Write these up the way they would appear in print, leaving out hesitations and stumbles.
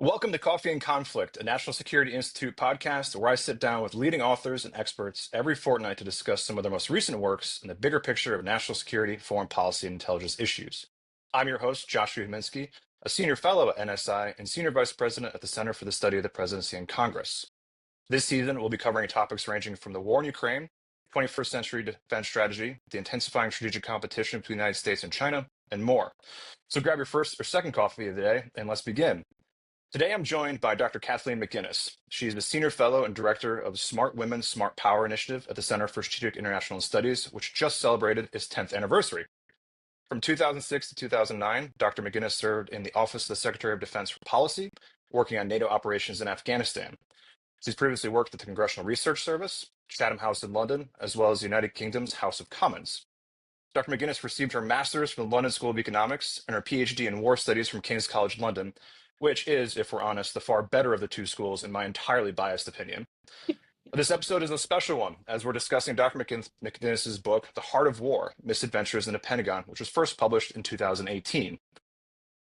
Welcome to Coffee and Conflict, a National Security Institute podcast where I sit down with leading authors and experts every fortnight to discuss some of their most recent works and the bigger picture of national security, foreign policy, and intelligence issues. I'm your host, Joshua Huminski, a senior fellow at NSI and senior vice president at the Center for the Study of the Presidency and Congress. This season, we'll be covering topics ranging from the war in Ukraine, 21st century defense strategy, the intensifying strategic competition between the United States and China, and more. So grab your first or second coffee of the day, and let's begin. Today, I'm joined by Dr. Kathleen McInnis. She's the Senior Fellow and Director of Smart Women, Smart Power Initiative at the Center for Strategic International Studies, which just celebrated its 10th anniversary. From 2006 to 2009, Dr. McInnis served in the Office of the Secretary of Defense for Policy, working on NATO operations in Afghanistan. She's previously worked at the Congressional Research Service, Chatham House in London, as well as the United Kingdom's House of Commons. Dr. McInnis received her master's from the London School of Economics and her PhD in War Studies from King's College London, which is, if we're honest, the far better of the two schools in my entirely biased opinion. This episode is a special one, as we're discussing Dr. McInnis's book, The Heart of War, Misadventures in the Pentagon, which was first published in 2018.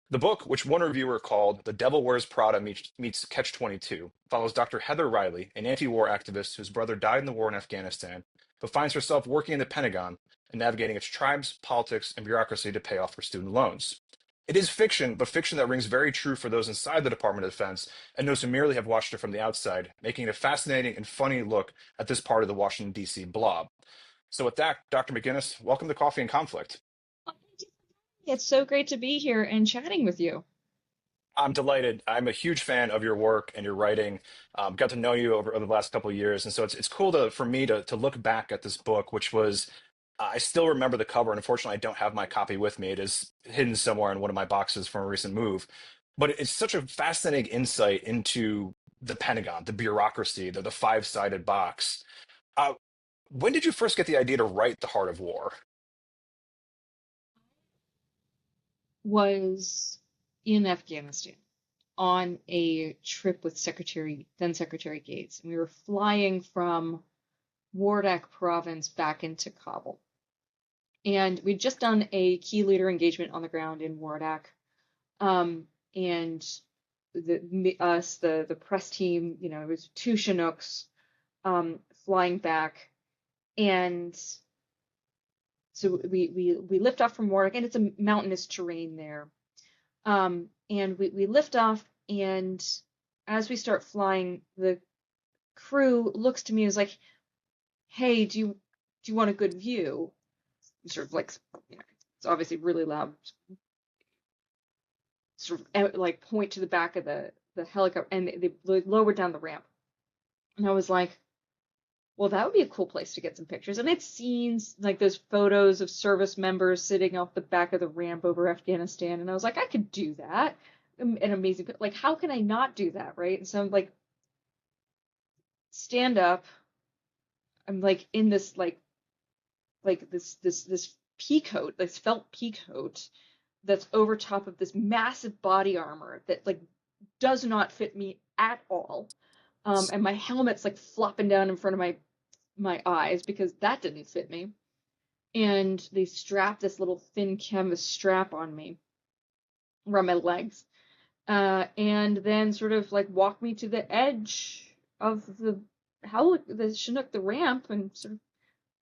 The book, which one reviewer called The Devil Wears Prada meets Catch-22, follows Dr. Heather Riley, an anti-war activist whose brother died in the war in Afghanistan, but finds herself working in the Pentagon and navigating its tribes, politics, and bureaucracy to pay off her student loans. It is fiction, but fiction that rings very true for those inside the Department of Defense and those who merely have watched it from the outside, making it a fascinating and funny look at this part of the Washington, D.C. blob. So with that, Dr. McInnis, welcome to Coffee and Conflict. It's so great to be here and chatting with you. I'm delighted. I'm a huge fan of your work and your writing. Got to know you over the last couple of years, and so it's cool for me to look back at this book, which was I still remember the cover, and unfortunately, I don't have my copy with me. It is hidden somewhere in one of my boxes from a recent move. But it's such a fascinating insight into the Pentagon, the bureaucracy, the five-sided box. Uh, when did you first get the idea to write The Heart of War? Was in Afghanistan on a trip with then Secretary Gates, and we were flying from Wardak province back into Kabul. And we'd just done a key leader engagement on the ground in Wardak. And the press team, it was two Chinooks flying back. And so we lift off from Wardak, and it's a mountainous terrain there. And we lift off, and as we start flying, the crew looks to me and is like, "Hey, do you want a good view?" Sort of like, it's obviously really loud. Sort of like point to the back of the helicopter, and they lowered down the ramp. And I was like, well, that would be a cool place to get some pictures. And it's scenes like those photos of service members sitting off the back of the ramp over Afghanistan. And I was like, I could do that. An amazing, like, how can I not do that, right? And so I'm like, stand up. I'm like in this this pea coat, this felt pea coat that's over top of this massive body armor that like does not fit me at all. And my helmet's like flopping down in front of my eyes because that didn't fit me. And they strapped this little thin canvas strap on me around my legs. And then sort of like walked me to the edge of the Chinook, the ramp, and sort of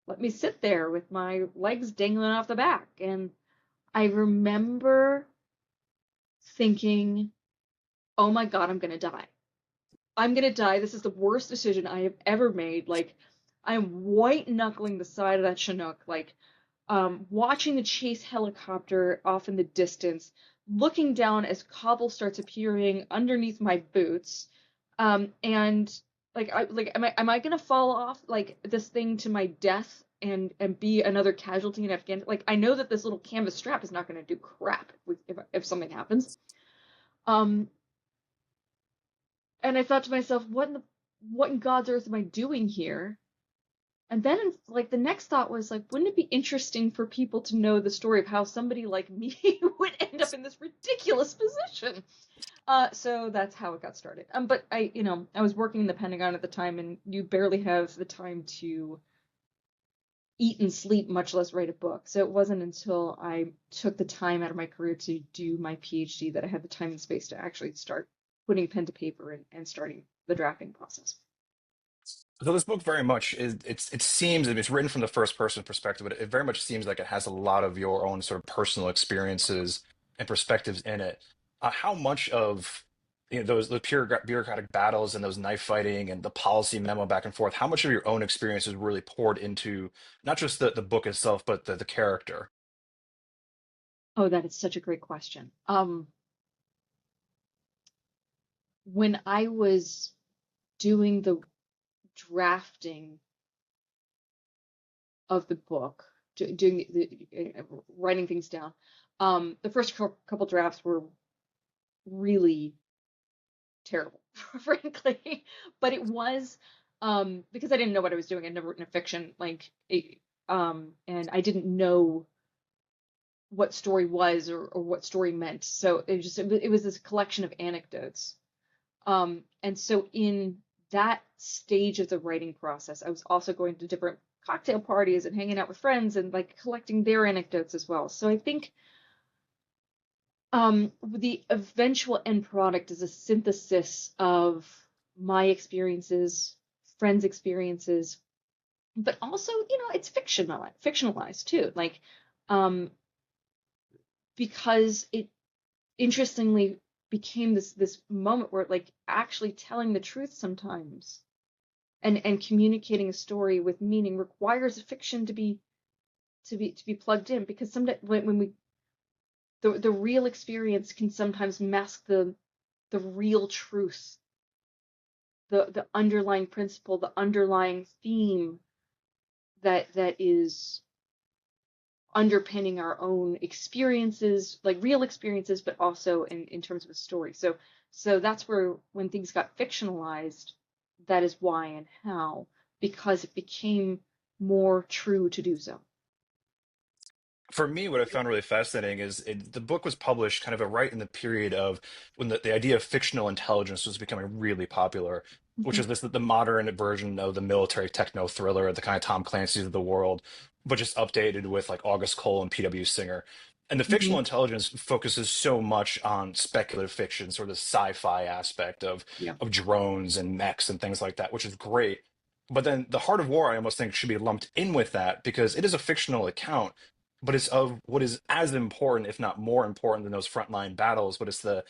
let me sit there with my legs dangling off the back. And I remember thinking, oh my God, I'm going to die. I'm going to die. This is the worst decision I have ever made. Like, I'm white knuckling the side of that Chinook, like, watching the chase helicopter off in the distance, looking down as Kabul starts appearing underneath my boots. And am I gonna fall off like this thing to my death and be another casualty in Afghanistan? Like, I know that this little canvas strap is not gonna do crap if something happens. And I thought to myself, what in God's earth am I doing here? And then like the next thought was like, wouldn't it be interesting for people to know the story of how somebody like me would end up in this ridiculous position? So that's how it got started. But I was working in the Pentagon at the time, and you barely have the time to eat and sleep, much less write a book. So it wasn't until I took the time out of my career to do my PhD that I had the time and space to actually start putting pen to paper and starting the drafting process. So this book very much is it seems it's written from the first person perspective, but it very much seems like it has a lot of your own sort of personal experiences and perspectives in it. How much of those the pure bureaucratic battles and those knife fighting and the policy memo back and forth, how much of your own experience is really poured into not just the book itself, but the character? Oh, that is such a great question. When I was doing the drafting of the book, doing writing things down, the first couple drafts were really terrible, frankly. But it was because I didn't know what I was doing. I'd never written a fiction and I didn't know what story was or what story meant. So it was this collection of anecdotes. And so in that stage of the writing process, I was also going to different cocktail parties and hanging out with friends and like collecting their anecdotes as well. So I think the eventual end product is a synthesis of my experiences, friends' experiences, but also, it's fictionalized too. Like, because it interestingly became this moment where like actually telling the truth sometimes and communicating a story with meaning requires a fiction to be plugged in, because sometimes when we the real experience can sometimes mask the real truth, the underlying principle, the underlying theme that is underpinning our own experiences, like real experiences, but also in terms of a story. So that's where when things got fictionalized, that is why and how, because it became more true to do so. For me, what I found really fascinating is the book was published kind of right in the period of when the idea of fictional intelligence was becoming really popular, which Hmm. is the modern version of the military techno thriller, the kind of Tom Clancy's of the world, but just updated with like August Cole and P.W. Singer. And the Hmm. fictional intelligence focuses so much on speculative fiction, sort of the sci-fi aspect Yeah. of drones and mechs and things like that, which is great. But then the Heart of War, I almost think, should be lumped in with that because it is a fictional account, but it's of what is as important, if not more important than those frontline battles, but it's the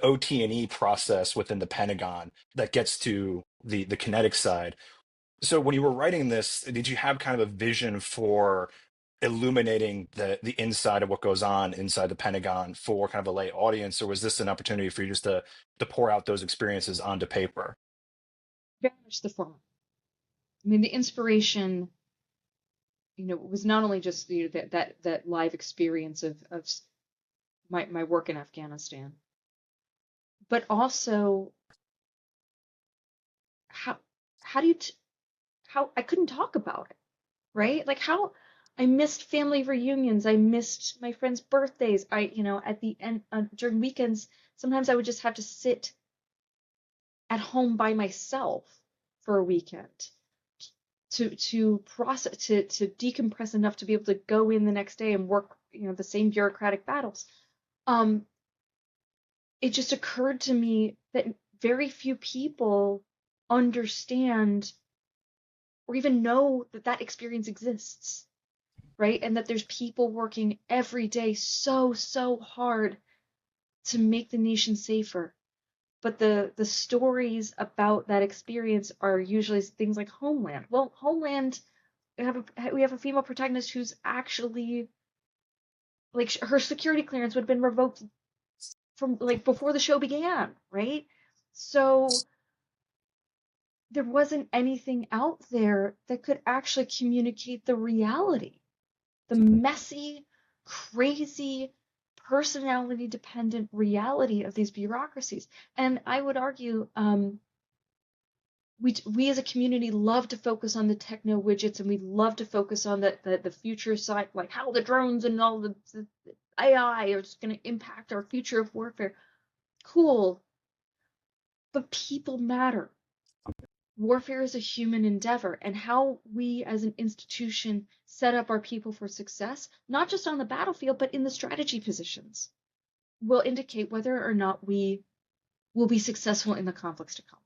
OT&E process within the Pentagon that gets to the kinetic side. So when you were writing this, did you have kind of a vision for illuminating the inside of what goes on inside the Pentagon for kind of a lay audience, or was this an opportunity for you just to pour out those experiences onto paper? Very much the former. I mean, the inspiration, was not only just that live experience of my work in Afghanistan, but also how how do you how I couldn't talk about it, right? Like how I missed family reunions, I missed my friends' birthdays. At the end during weekends, sometimes I would just have to sit at home by myself for a weekend to process to decompress enough to be able to go in the next day and work, the same bureaucratic battles. Um, it just occurred to me that very few people understand or even know that that experience exists, right? And that there's people working every day so hard to make the nation safer. But the stories about that experience are usually things like Homeland. Well, Homeland, we have a female protagonist who's actually like her security clearance would have been revoked from like before the show began, right? So there wasn't anything out there that could actually communicate the reality, the messy, crazy, personality dependent reality of these bureaucracies. And I would argue, we as a community love to focus on the techno widgets, and we love to focus on the future side, like how the drones and all the AI are just going to impact our future of warfare. Cool, but people matter. Warfare is a human endeavor, and how we as an institution set up our people for success, not just on the battlefield, but in the strategy positions, will indicate whether or not we will be successful in the conflicts to come.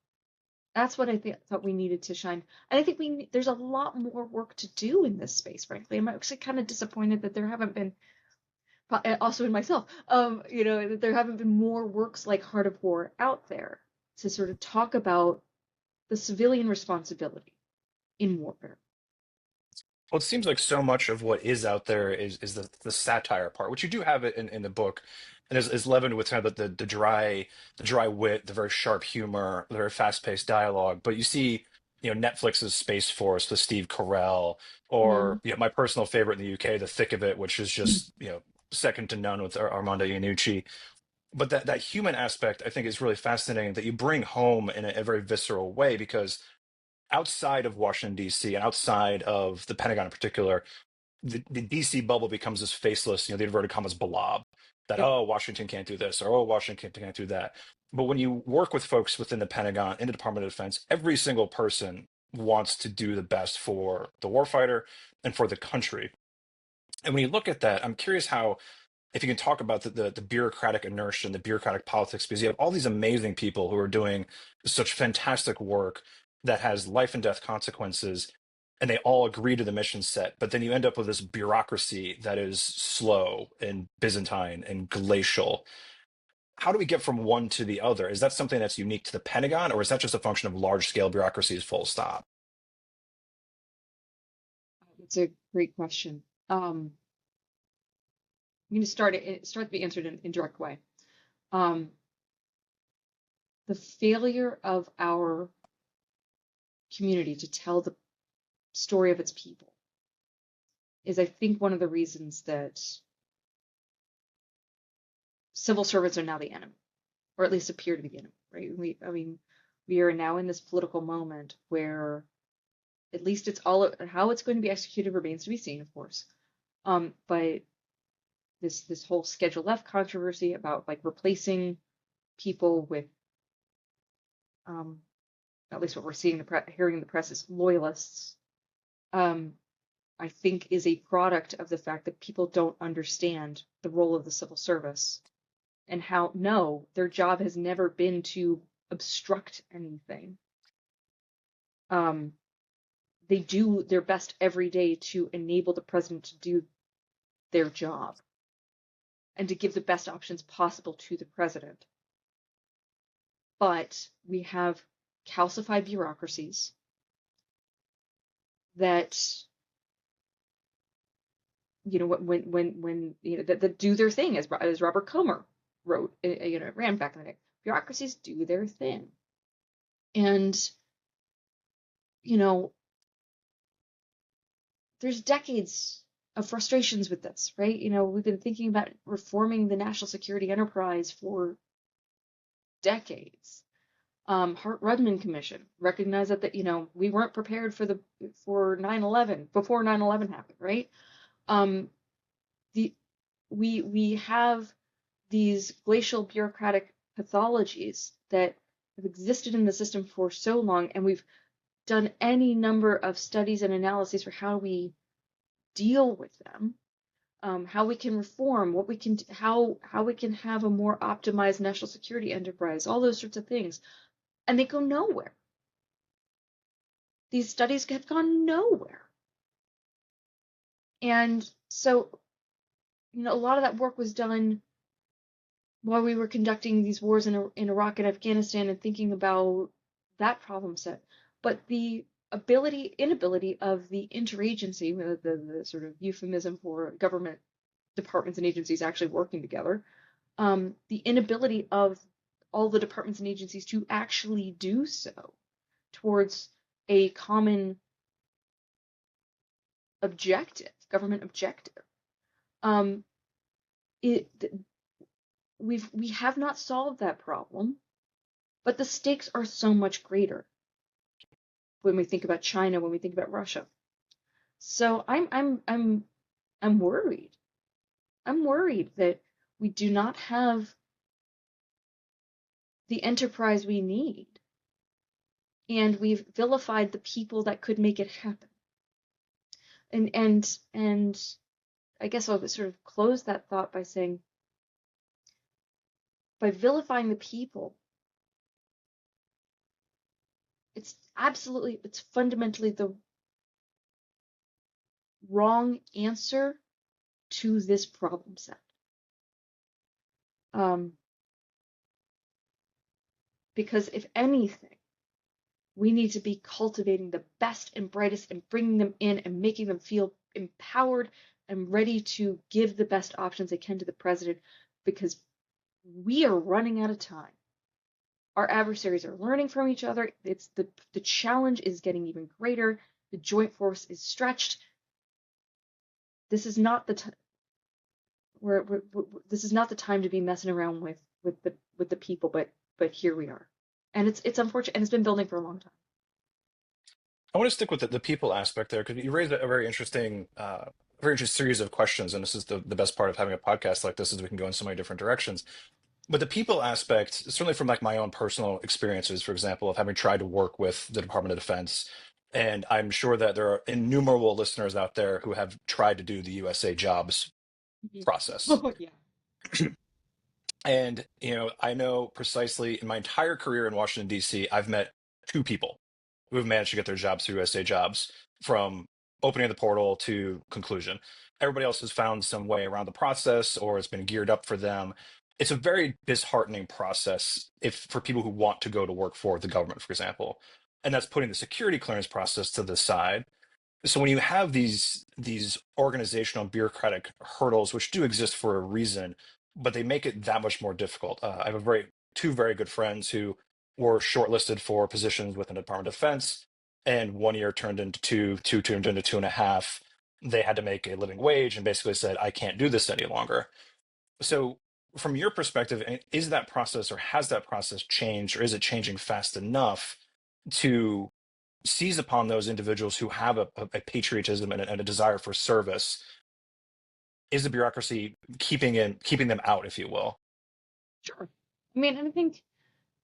That's what I thought we needed to shine. And I think there's a lot more work to do in this space, frankly. I'm actually kind of disappointed that there haven't been, also in myself, that there haven't been more works like Heart of War out there to sort of talk about the civilian responsibility in warfare. Well, it seems like so much of what is out there is the satire part, which you do have it in the book, and is leavened with kind of the dry wit, the very sharp humor, the very fast-paced dialogue. But you see, Netflix's Space Force with Steve Carell, or Mm. my personal favorite in the UK, The Thick of It, which is just second to none with Armando Iannucci. But that human aspect, I think, is really fascinating that you bring home in a very visceral way because outside of Washington, D.C., and outside of the Pentagon in particular, the DC bubble becomes this faceless, the inverted commas blob that, Yep. oh, Washington can't do this, or oh, Washington can't do that. But when you work with folks within the Pentagon, in the Department of Defense, every single person wants to do the best for the warfighter and for the country. And when you look at that, I'm curious how, if you can talk about the bureaucratic inertia and the bureaucratic politics, because you have all these amazing people who are doing such fantastic work that has life and death consequences, and they all agree to the mission set, but then you end up with this bureaucracy that is slow and Byzantine and glacial. How do we get from one to the other? Is that something that's unique to the Pentagon, or is that just a function of large scale bureaucracies, full stop? It's a great question. I'm going to start to be answered in direct way. Um, the failure of our community to tell the story of its people is, I think, one of the reasons that civil servants are now the enemy, or at least appear to be the enemy, right? We are now in this political moment where at least it's all how it's going to be executed remains to be seen, of course. But this whole Schedule F controversy about like replacing people with at least what we're seeing hearing in the press is loyalists, I think is a product of the fact that people don't understand the role of the civil service and how, no, their job has never been to obstruct anything. They do their best every day to enable the president to do their job and to give the best options possible to the president. But we have calcified bureaucracies that that do their thing, as Robert Comer wrote, ran back in the day. Bureaucracies do their thing, and there's decades of frustrations with this, right? We've been thinking about reforming the national security enterprise for decades. Hart-Rudman Commission recognized that we weren't prepared for 9/11 before 9/11 happened, right? We have these glacial bureaucratic pathologies that have existed in the system for so long, and we've done any number of studies and analyses for how we deal with them, how we can reform, how we can have a more optimized national security enterprise, all those sorts of things, and they go nowhere. These studies have gone nowhere, and so a lot of that work was done while we were conducting these wars in Iraq and Afghanistan and thinking about that problem set. But the inability of the interagency, the sort of euphemism for government departments and agencies actually working together, the inability of all the departments and agencies to actually do so towards a common objective, government objective. We have not solved that problem, but the stakes are so much greater when we think about China, when we think about Russia. So I'm worried. I'm worried that we do not have the enterprise we need, and we've vilified the people that could make it happen. And I guess I'll sort of close that thought by saying, by vilifying the people, it's fundamentally the wrong answer to this problem set. Because if anything, we need to be cultivating the best and brightest and bringing them in and making them feel empowered and ready to give the best options they can to the president, because we are running out of time. Our adversaries are learning from each other. It's the challenge is getting even greater. The joint force is stretched. This is not the time. This is not the time to be messing around with the people, but here we are, and it's unfortunate, and it's been building for a long time. I want to stick with the people aspect there because you raised a very interesting series of questions, and this is the best part of having a podcast like this is we can go in so many different directions. But the people aspect, certainly from like my own personal experiences, for example, of having tried to work with the Department of Defense, and I'm sure that there are innumerable listeners out there who have tried to do the USA jobs process. Oh yeah. And, I know precisely in my entire career in Washington, D.C., I've met two people who have managed to get their jobs through USA Jobs from opening the portal to conclusion. Everybody else has found some way around the process or it's been geared up for them. It's a very disheartening process if for people who want to go to work for the government, for example. And that's putting the security clearance process to the side. So when you have these organizational and bureaucratic hurdles, which do exist for a reason, but they make it that much more difficult. I have two very good friends who were shortlisted for positions within the Department of Defense, and 1 year turned into two turned into 2.5. They had to make a living wage and basically said, "I can't do this any longer." So, from your perspective, is that process or has that process changed, or is it changing fast enough to seize upon those individuals who have a patriotism and a desire for service? Is the bureaucracy keeping them out, if you will? Sure. I mean, and I think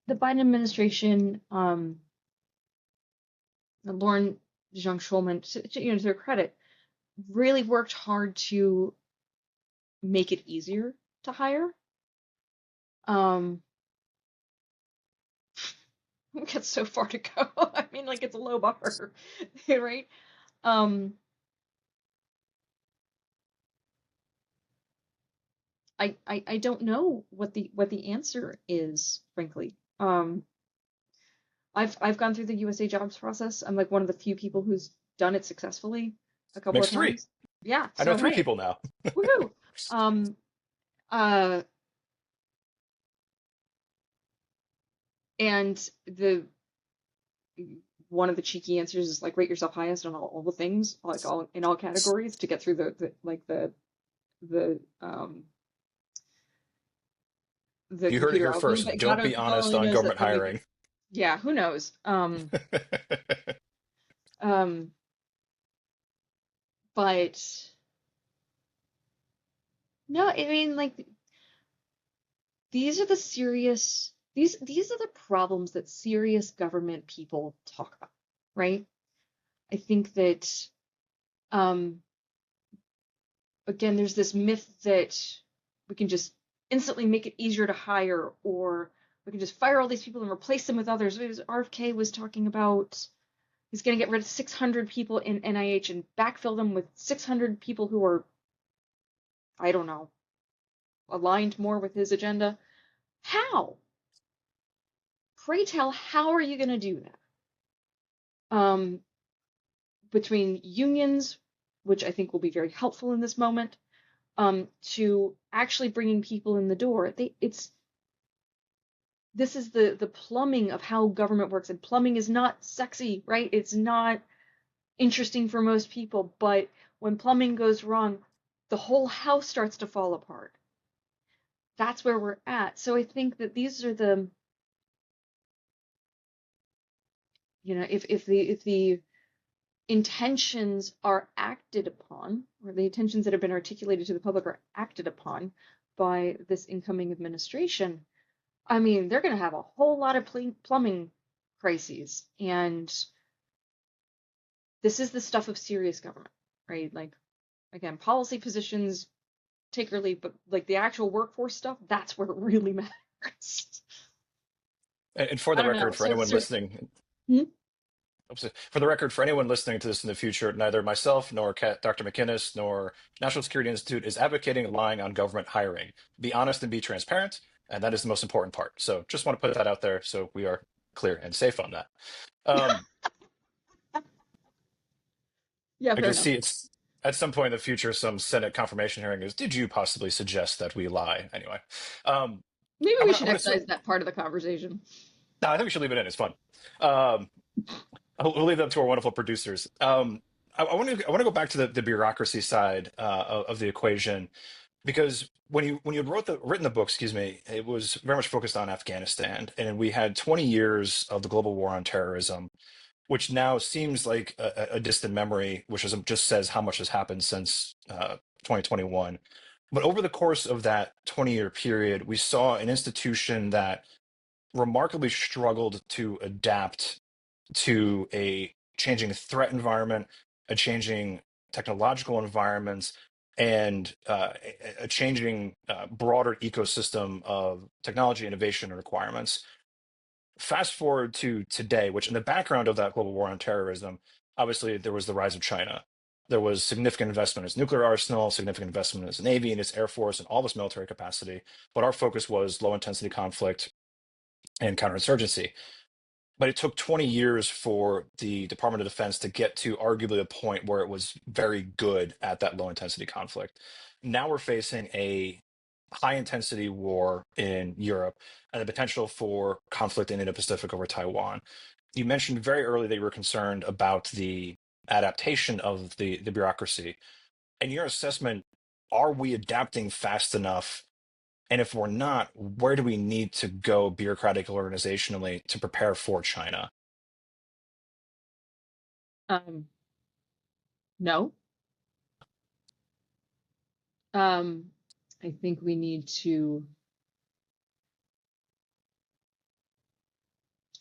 the Biden administration, Lauren Jean Schulman, to their credit, really worked hard to make it easier to hire. We've got so far to go. I mean, like it's a low bar, right? I don't know what the answer is, frankly. I've gone through the USA Jobs process. I'm like one of the few people who's done it successfully a couple of Makes three. times. Yeah, I know so three hey, people now. woohoo! Um, uh, and the one of the cheeky answers is like rate yourself highest on all the things, like all in all categories to get through the You heard it computer here algorithm. first. But Don't God be honest only on knows government that we hiring. yeah, who knows? Um, but no, I mean like these are the problems that serious government people talk about, right? I think that um again there's this myth that we can just instantly make it easier to hire, or we can just fire all these people and replace them with others. RFK was talking about he's going to get rid of 600 people in NIH and backfill them with 600 people who are, I don't know, aligned more with his agenda. How? Pray tell, how are you going to do that? Between unions, which I think will be very helpful in this moment, to actually bringing people in the door. This is the plumbing of how government works, and plumbing is not sexy, right? It's not interesting for most people, but when plumbing goes wrong, the whole house starts to fall apart. That's where we're at. So I think that these are the, if the intentions are acted upon, or the intentions that have been articulated to the public are acted upon by this incoming administration, I mean, they're going to have a whole lot of plumbing crises. And this is the stuff of serious government, right? Like, again, policy positions, take or leave, but like the actual workforce stuff, that's where it really matters. And for I the don't know. record, for So, anyone so listening, hmm? For the record, for anyone listening to this in the future, neither myself nor Dr. McInnis nor National Security Institute is advocating lying on government hiring. Be honest and be transparent, and that is the most important part. So just want to put that out there so we are clear and safe on that. Um, Yeah, I fair can enough. see it's at some point in the future, some Senate confirmation hearing is, did you possibly suggest that we lie? Anyway, um, Maybe I'm we gonna, I'm should gonna, excise that part of the conversation. no, I think we should leave it in. It's fun. Um, we'll leave that up to our wonderful producers. I want to go back to the bureaucracy side of the equation because when you written the book, excuse me, it was very much focused on Afghanistan, and we had 20 years of the global war on terrorism, which now seems like a distant memory, which just says how much has happened since 2021. But over the course of that 20-year period, we saw an institution that remarkably struggled to adapt to a changing threat environment, a changing technological environments, and a changing broader ecosystem of technology innovation and requirements. Fast forward to today, which in the background of that global war on terrorism, obviously there was the rise of China. There was significant investment in its nuclear arsenal, significant investment in its navy and its air force and all this military capacity. But our focus was low intensity conflict and counterinsurgency. But it took 20 years for the Department of Defense to get to arguably a point where it was very good at that low intensity conflict. Now we're facing a high intensity war in Europe and the potential for conflict in Indo-Pacific over Taiwan. You mentioned very early that you were concerned about the adaptation of the bureaucracy. In your assessment, are we adapting fast enough? And if we're not, where do we need to go bureaucratically organizationally to prepare for China? Um, no. Um, I think we need to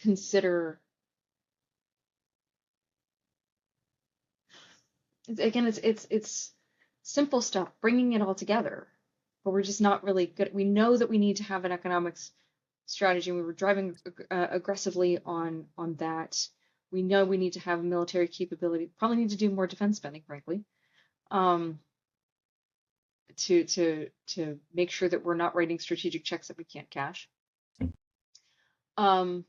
consider, again, it's simple stuff, bringing it all together, but we're just not really good. We know that we need to have an economics strategy. We were driving aggressively on that. We know we need to have military capability. Probably need to do more defense spending, frankly, um, to make sure that we're not writing strategic checks that we can't cash. Um,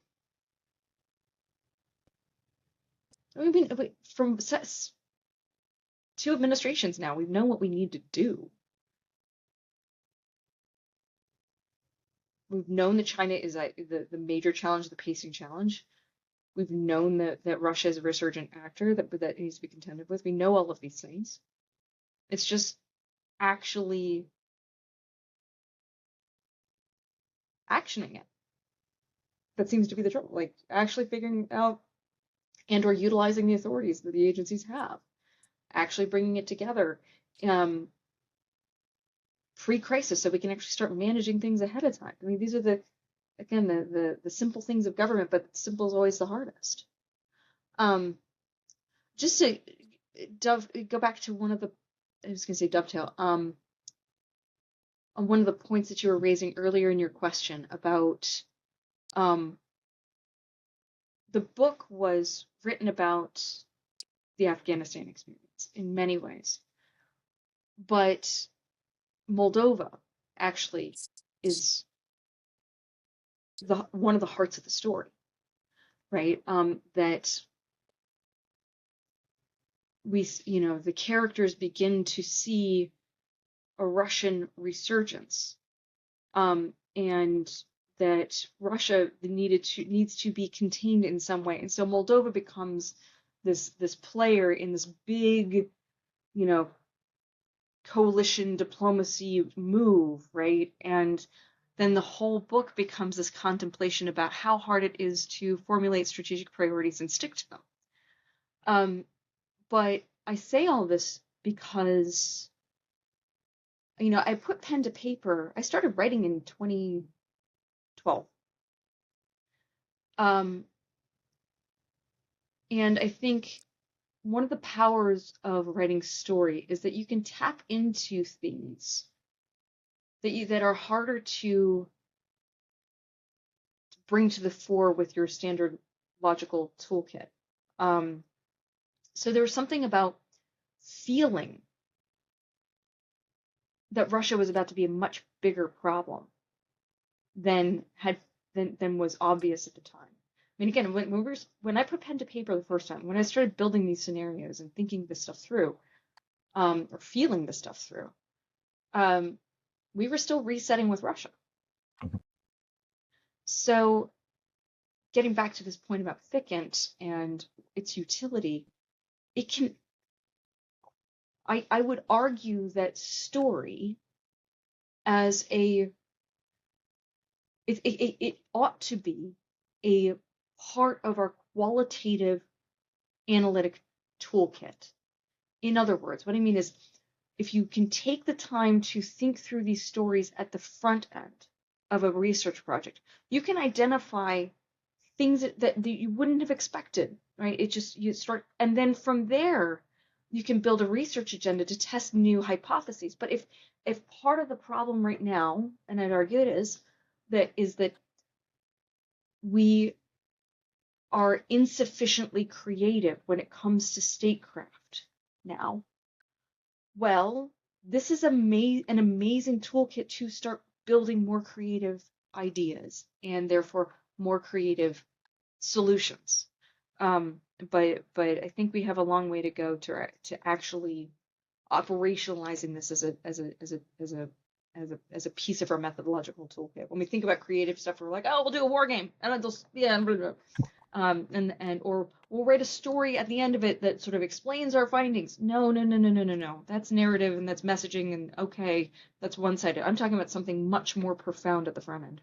I mean, from two administrations now, we've known what we need to do. We've known that China is the major challenge, the pacing challenge. We've known that Russia is a resurgent actor that needs to be contended with. We know all of these things. It's just actually actioning it that seems to be the trouble. Like actually figuring out and or utilizing the authorities that the agencies have, actually bringing it together pre-crisis so we can actually start managing things ahead of time. I mean, these are the simple things of government, but simple is always the hardest. Just to go back to one of the, I was going to say dovetail, on one of the points that you were raising earlier in your question about the book was written about the Afghanistan experience in many ways, but Moldova actually is one of the hearts of the story, right? That the characters begin to see a Russian resurgence, and that Russia needs to be contained in some way, and so Moldova becomes this player in this big, coalition diplomacy move, right? And then the whole book becomes this contemplation about how hard it is to formulate strategic priorities and stick to them. But I say all this because, I put pen to paper. I started writing in 2012. And I think one of the powers of writing story is that you can tap into things that are harder to bring to the fore with your standard logical toolkit. So there was something about feeling that Russia was about to be a much bigger problem than was obvious at the time. I mean, again, when I put pen to paper the first time, when I started building these scenarios and thinking this stuff through, or feeling this stuff through, we were still resetting with Russia. Mhm. So, getting back to this point about thickened and its utility, it can. I would argue that story as it ought to be a part of our qualitative analytic toolkit. In other words, what I mean is, if you can take the time to think through these stories at the front end of a research project, you can identify things that you wouldn't have expected, right? You start, and then from there, you can build a research agenda to test new hypotheses. But if part of the problem right now, and I'd argue it is that we are insufficiently creative when it comes to statecraft now, well, this is an amazing toolkit to start building more creative ideas and therefore more creative solutions. But I think we have a long way to go to actually operationalizing this as a piece of our methodological toolkit. When we think about creative stuff, we're like, oh, we'll do a war game, and then just or we'll write a story at the end of it that sort of explains our findings. No. That's narrative and that's messaging, and okay, that's one-sided. I'm talking about something much more profound at the front end.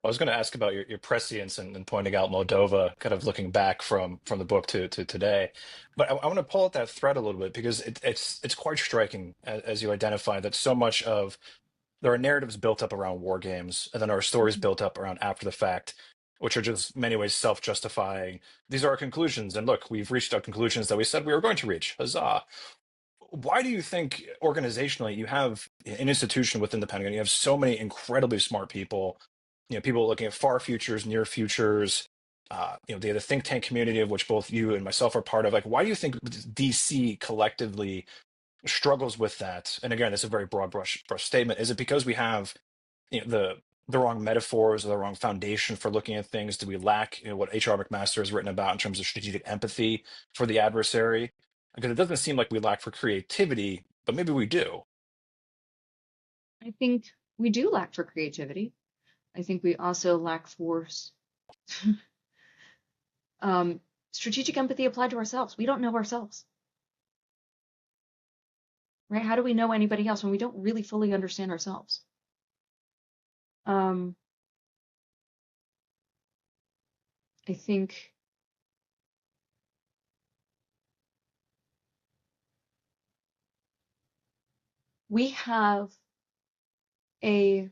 I was going to ask about your prescience and pointing out Moldova, kind of looking back from the book to today. But I want to pull at that thread a little bit because it's quite striking as you identify that so much of there are narratives built up around war games, and then there are stories built up around after the fact, which are just many ways self-justifying. These are our conclusions, and look, we've reached our conclusions that we said we were going to reach. Huzzah! Why do you think organizationally you have an institution within the Pentagon? You have so many incredibly smart people, people looking at far futures, near futures. The think tank community of which both you and myself are part of. Like, why do you think DC collectively struggles with that? And again, it's a very broad brush statement. Is it because we have the wrong metaphors or the wrong foundation for looking at things? Do we lack what H.R. McMaster has written about in terms of strategic empathy for the adversary? Because it doesn't seem like we lack for creativity, but maybe we do. I think we do lack for creativity. I think we also lack for strategic empathy applied to ourselves. We don't know ourselves. Right? How do we know anybody else when we don't really fully understand ourselves? I think we have a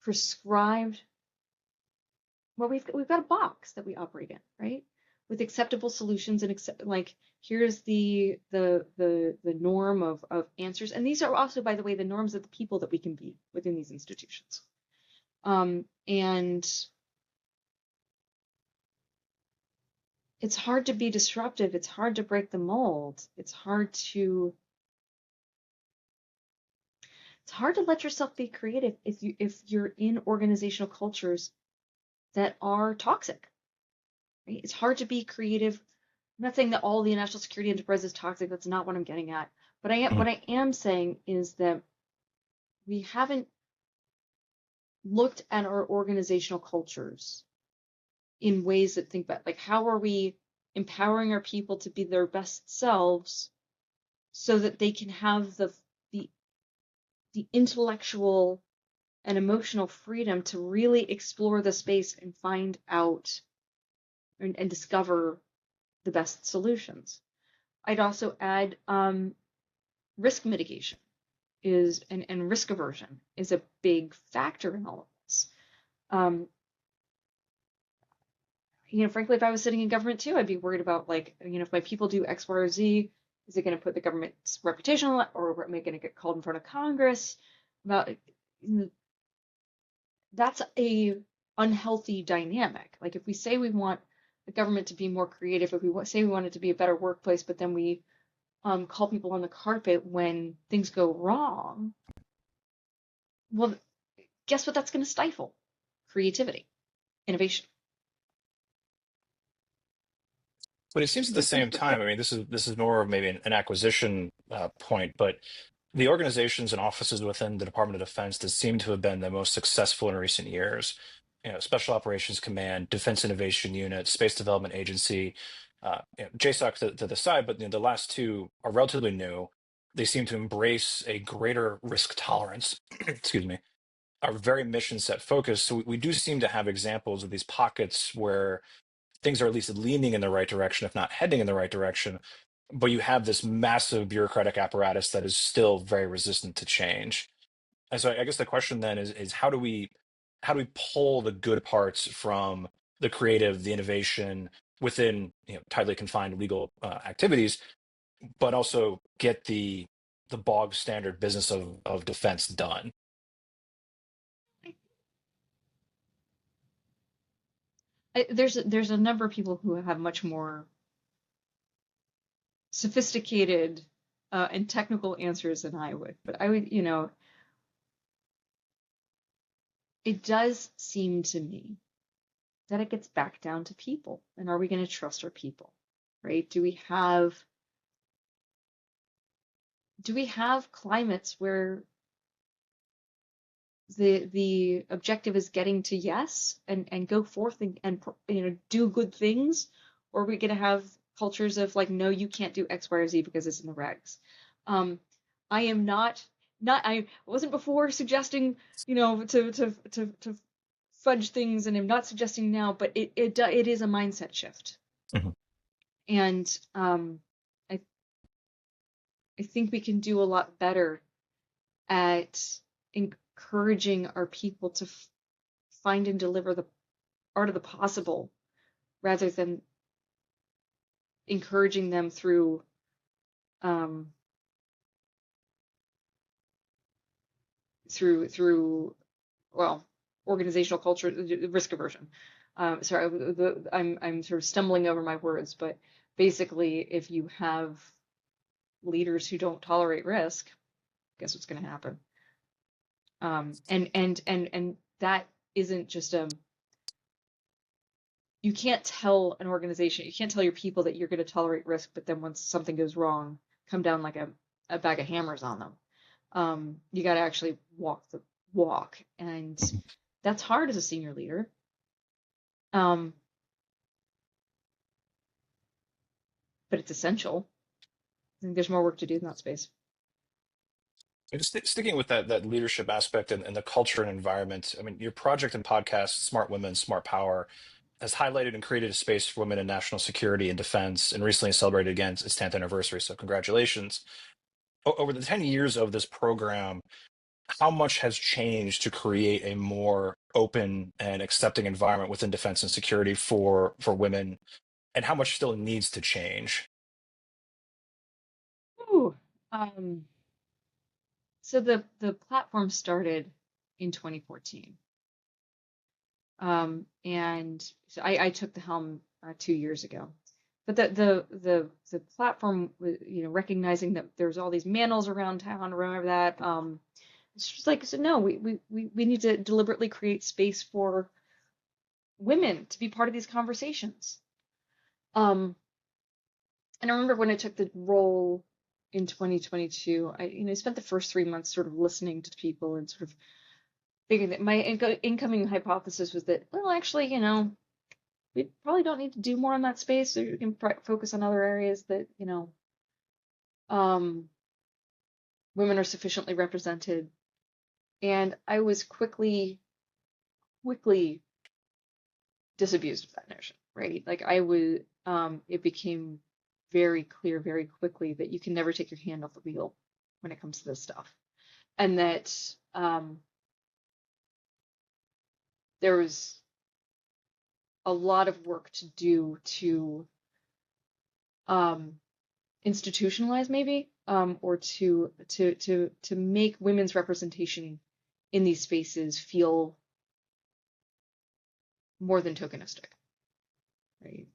prescribed, well, we've got a box that we operate in, right? With acceptable solutions and here's the norm of answers. And these are also, by the way, the norms of the people that we can be within these institutions. And it's hard to be disruptive. It's hard to break the mold. It's hard to let yourself be creative if you're in organizational cultures that are toxic. Right? It's hard to be creative. I'm not saying that all the national security enterprise is toxic. That's not what I'm getting at. But what I am saying is that we haven't looked at our organizational cultures in ways that think about, like, how are we empowering our people to be their best selves so that they can have the intellectual and emotional freedom to really explore the space and find out and discover the best solutions. I'd also add risk mitigation and risk aversion is a big factor in all of this. Frankly, if I was sitting in government too, I'd be worried about, if my people do X, Y, or Z, is it going to put the government's reputation on, or am I going to get called in front of Congress about? That's a unhealthy dynamic. Like, if we say we want the government to be more creative. If we say we want it to be a better workplace, but then we call people on the carpet when things go wrong, well, guess what that's going to stifle? Creativity, innovation. But it seems at the same time, I mean, this is more of maybe an acquisition point, but the organizations and offices within the Department of Defense that seem to have been the most successful in recent years, Special Operations Command, Defense Innovation Unit, Space Development Agency, JSOC to the side, but the last two are relatively new. They seem to embrace a greater risk tolerance, excuse me, are very mission set focused. So we do seem to have examples of these pockets where things are at least leaning in the right direction, if not heading in the right direction. But you have this massive bureaucratic apparatus that is still very resistant to change. And so I guess the question then is how do we pull the good parts from the creative, the innovation within tightly confined legal activities, but also get the bog standard business of defense done. There's a number of people who have much more sophisticated and technical answers than I would, but I would, it does seem to me that it gets back down to people. And are we going to trust our people, right? Do we have climates where the objective is getting to yes and go forth and do good things, or are we going to have cultures of like, no, you can't do X, Y, or Z because it's in the regs? I am not I wasn't before suggesting to fudge things, and I'm not suggesting now, but it is a mindset shift. Mhm. And I I think we can do a lot better at encouraging our people to find and deliver the art of the possible rather than encouraging them through um, through well, organizational culture, risk aversion. Sorry, I'm sort of stumbling over my words, but basically, if you have leaders who don't tolerate risk, guess what's going to happen? And that isn't just you can't tell an organization, you can't tell your people that you're going to tolerate risk, but then once something goes wrong, come down like a bag of hammers on them. You got to actually walk the walk, and that's hard as a senior leader. But it's essential. I think there's more work to do in that space. And just sticking with that leadership aspect and the culture and environment. I mean, your project and podcast, Smart Women, Smart Power, has highlighted and created a space for women in national security and defense, and recently celebrated again its 10th anniversary. So congratulations. Over the 10 years of this program, how much has changed to create a more open and accepting environment within defense and security for women, and how much still needs to change? Ooh, um, so the platform started in 2014. And so I took the helm 2 years ago. But the platform, recognizing that there's all these manals around town, remember that? It's just like, so no, we need to deliberately create space for women to be part of these conversations. And I remember when I took the role in 2022, I spent the first 3 months sort of listening to people and sort of figuring that my incoming hypothesis was that, well, actually, we probably don't need to do more on that space. So we can focus on other areas that, women are sufficiently represented. And I was quickly disabused of that notion, right? Like it became very clear very quickly that you can never take your hand off the wheel when it comes to this stuff. And that there was a lot of work to do to institutionalize maybe or to make women's representation in these spaces feel more than tokenistic. right?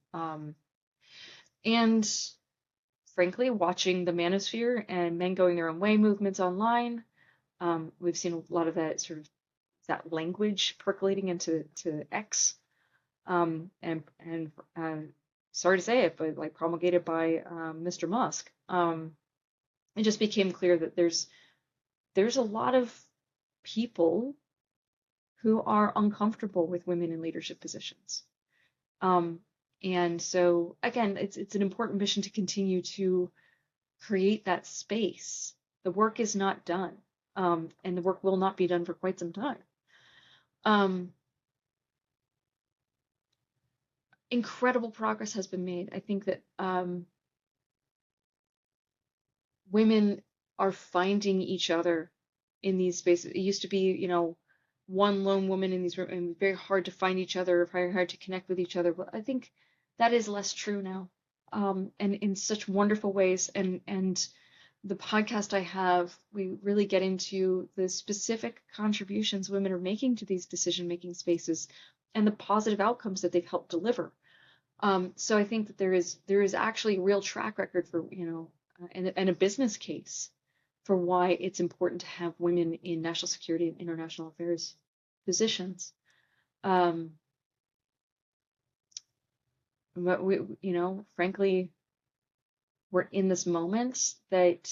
And frankly, watching the manosphere and men going their own way movements online, we've seen a lot of that sort of that language percolating into X, and sorry to say it, but like promulgated by Mr. Musk. It just became clear that there's a lot of people who are uncomfortable with women in leadership positions. Um, and so again, it's an important mission to continue to create that space. The work is not done, and the work will not be done for quite some time. Incredible progress has been made. I think that women are finding each other in these spaces. It used to be, one lone woman in these rooms, and very hard to find each other, very hard to connect with each other. But I think that is less true now, and in such wonderful ways. And the podcast I have, we really get into the specific contributions women are making to these decision-making spaces and the positive outcomes that they've helped deliver. So I think that there is actually a real track record for, and a business case for why it's important to have women in national security and international affairs positions. But frankly, we're in this moment that,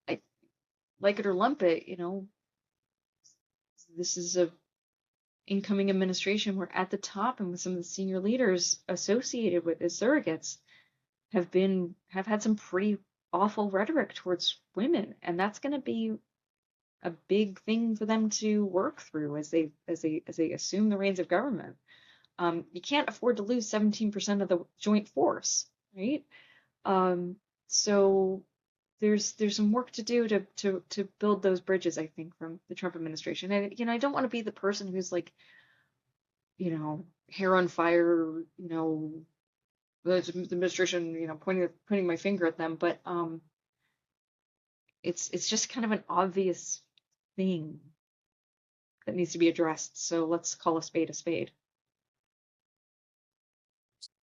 I like it or lump it, this is a incoming administration where at the top and with some of the senior leaders associated with as surrogates have had some pretty awful rhetoric towards women, and that's going to be a big thing for them to work through as they assume the reins of government. You can't afford to lose 17% of the joint force, right? So there's some work to do to build those bridges, I think, from the Trump administration. And I don't want to be the person who's like, hair on fire, the administration, pointing my finger at them, but it's just kind of an obvious thing that needs to be addressed. So let's call a spade a spade.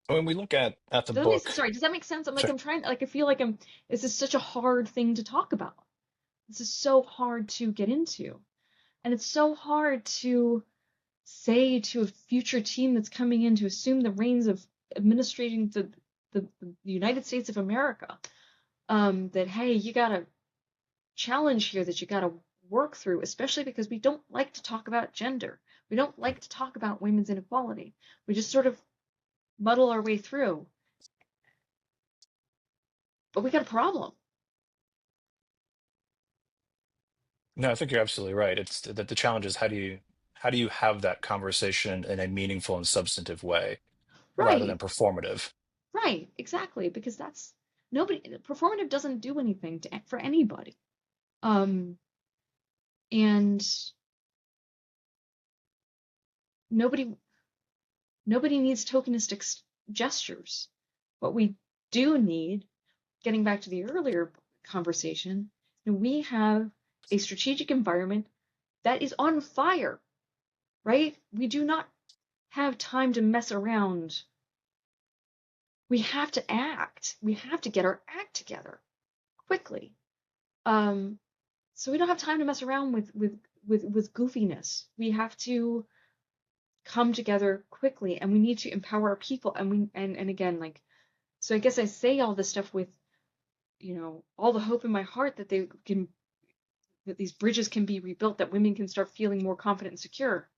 When we look at the book, Sorry, does that make sense? sorry, I feel like this is such a hard thing to talk about. This is so hard to get into. And it's so hard to say to a future team that's coming in to assume the reins of administrating the United States of America, that, hey, you got a challenge here that you got to work through, especially because we don't like to talk about gender. We don't like to talk about women's inequality. We just sort of muddle our way through. But we got a problem. no, I think you're absolutely right. It's that the challenge is how do you have that conversation in a meaningful and substantive way rather than Right, performative? right, exactly. Because performative doesn't do anything for anybody. Um, and nobody needs tokenistic gestures. What we do need, getting back to the earlier conversation, we have a strategic environment that is on fire, right? We do not have time to mess around. We have to act. We have to get our act together quickly. So we don't have time to mess around with goofiness. We have to come together quickly, and we need to empower our people. And again, like, so I guess I say all this stuff with, all the hope in my heart that that these bridges can be rebuilt, that women can start feeling more confident and secure.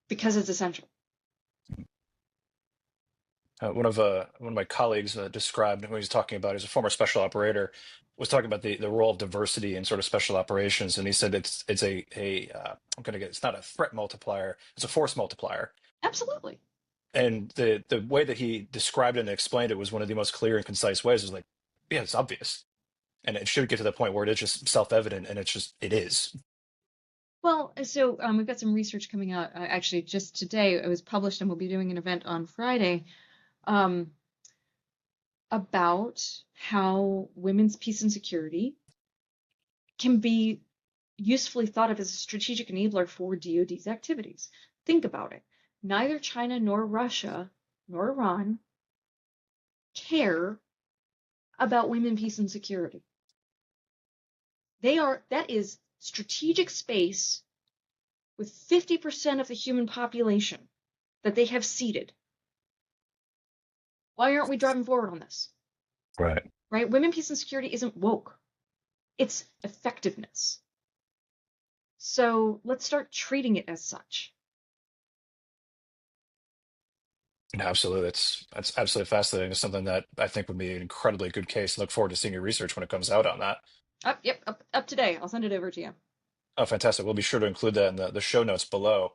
Because it's essential. One of my colleagues described when he was talking about, he's a former special operator, was talking about the role of diversity in sort of special operations, and he said it's I'm going to get, it's not a threat multiplier, it's a force multiplier. Absolutely. And the way that he described it and explained it was one of the most clear and concise ways. It was like, yeah, it's obvious, and it should get to the point where it is just self-evident, and it is. Well, so we've got some research coming out. Actually, just today it was published, and we'll be doing an event on Friday um, about how women's peace and security can be usefully thought of as a strategic enabler for DoD's activities. Think about it. Neither China nor Russia nor Iran care about women, peace, and security. That is strategic space with 50% of the human population that they have ceded. Why aren't we driving forward on this? Right. Right? Women, peace, and security isn't woke. It's effectiveness. So let's start treating it as such. Absolutely. That's absolutely fascinating. It's something that I think would be an incredibly good case. Look forward to seeing your research when it comes out on that. Up today. I'll send it over to you. Oh, fantastic. We'll be sure to include that in the show notes below.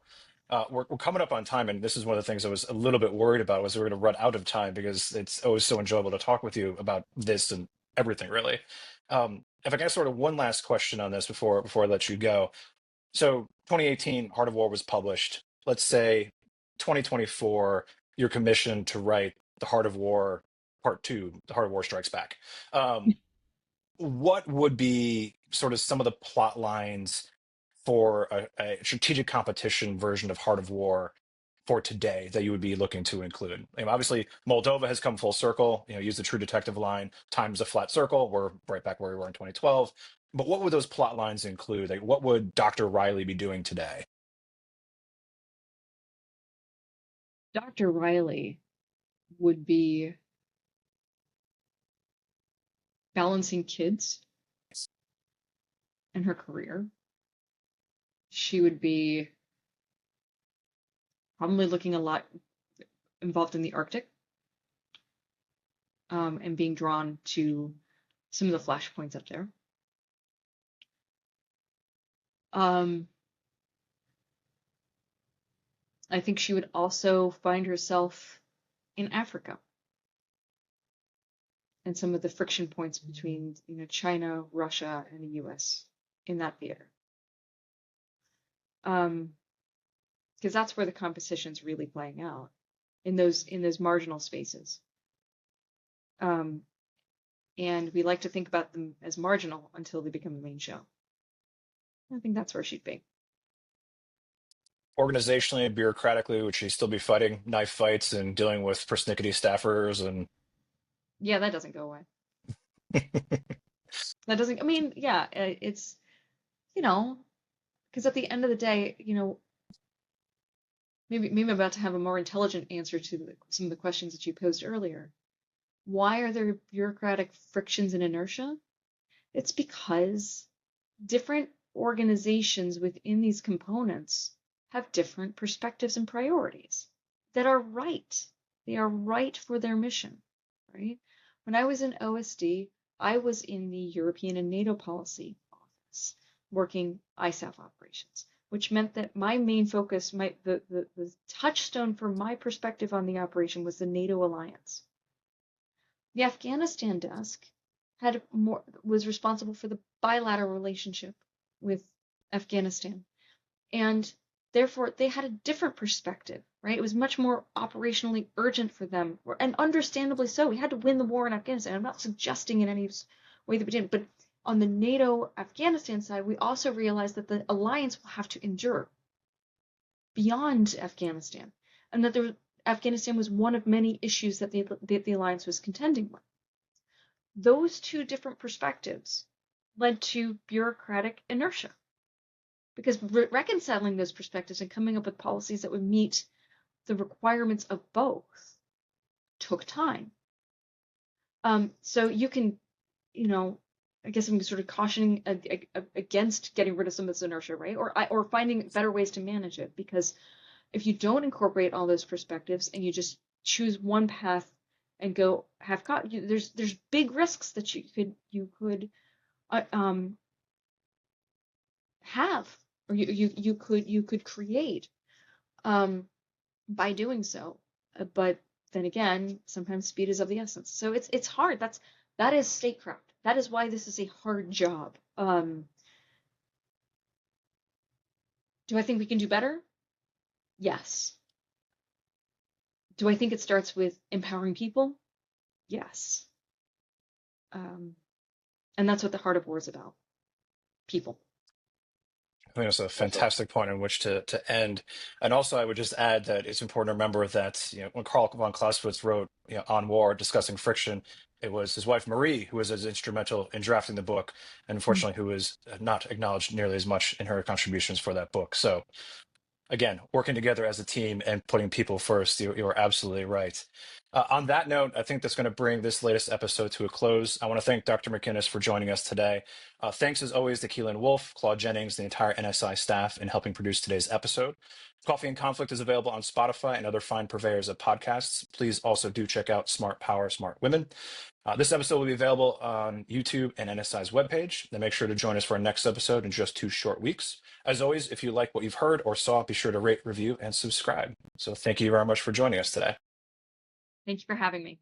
We're coming up on time, and this is one of the things I was a little bit worried about was we were going to run out of time because it's always so enjoyable to talk with you about this and everything, really. If I can ask sort of one last question on this before I let you go. So 2018, Heart of War was published. Let's say 2024, you're commissioned to write The Heart of War Part Two, The Heart of War Strikes Back. Um, what would be sort of some of the plot lines for a strategic competition version of Heart of War for today that you would be looking to include? I mean, obviously, Moldova has come full circle. Use the True Detective line. Time's a flat circle. We're right back where we were in 2012. But what would those plot lines include? Like, what would Dr. Riley be doing today? Dr. Riley would be balancing kids and her career. She would be probably looking a lot involved in the Arctic, and being drawn to some of the flashpoints up there. I think she would also find herself in Africa and some of the friction points between China, Russia, and the US in that theater. Because that's where the competition's really playing out, in those marginal spaces. And we like to think about them as marginal until they become the main show. I think that's where she'd be. Organizationally and bureaucratically, would she still be fighting knife fights and dealing with persnickety staffers and Yeah, that doesn't go away. That doesn't, I mean, yeah, it's, because at the end of the day, maybe I'm about to have a more intelligent answer to some of the questions that you posed earlier. Why are there bureaucratic frictions and inertia? It's because different organizations within these components have different perspectives and priorities that are right. They are right for their mission, right? When I was in OSD, I was in the European and NATO policy office working ISAF operations, which meant that my main focus, the touchstone for my perspective on the operation was the NATO alliance. The Afghanistan desk was responsible for the bilateral relationship with Afghanistan. And therefore, they had a different perspective, right? It was much more operationally urgent for them, and understandably so. We had to win the war in Afghanistan. I'm not suggesting in any way that we didn't, but on the NATO Afghanistan side, we also realized that the alliance will have to endure beyond Afghanistan, and that Afghanistan was one of many issues that the alliance was contending with. Those two different perspectives led to bureaucratic inertia, because reconciling those perspectives and coming up with policies that would meet the requirements of both took time. So you can, I guess I'm sort of cautioning against getting rid of some of this inertia, right? Or finding better ways to manage it, because if you don't incorporate all those perspectives and you just choose one path and go there's big risks that you could have, or you could create by doing so. But then again, sometimes speed is of the essence. So it's hard. That is statecraft. That is why this is a hard job. Do I think we can do better? Yes. Do I think it starts with empowering people? Yes. And that's what the Heart of War is about. People. I think it's a Also, fantastic point in which to end. And also, I would just add that it's important to remember that when Karl von Clausewitz wrote On War, discussing friction, it was his wife Marie who was as instrumental in drafting the book, and mm, unfortunately, who was not acknowledged nearly as much in her contributions for that book. So again, working together as a team and putting people first. You're absolutely right. On that note, I think that's going to bring this latest episode to a close. I want to thank Dr. McInnis for joining us today. Thanks as always to Keelan Wolf, Claude Jennings, the entire NSI staff in helping produce today's episode. Coffee and Conflict is available on Spotify and other fine purveyors of podcasts. Please also do check out Smart Power, Smart Women. This episode will be available on YouTube and NSI's webpage. Then make sure to join us for our next episode in just 2 short weeks. As always, if you like what you've heard or saw, be sure to rate, review, and subscribe. So thank you very much for joining us today. thank you for having me.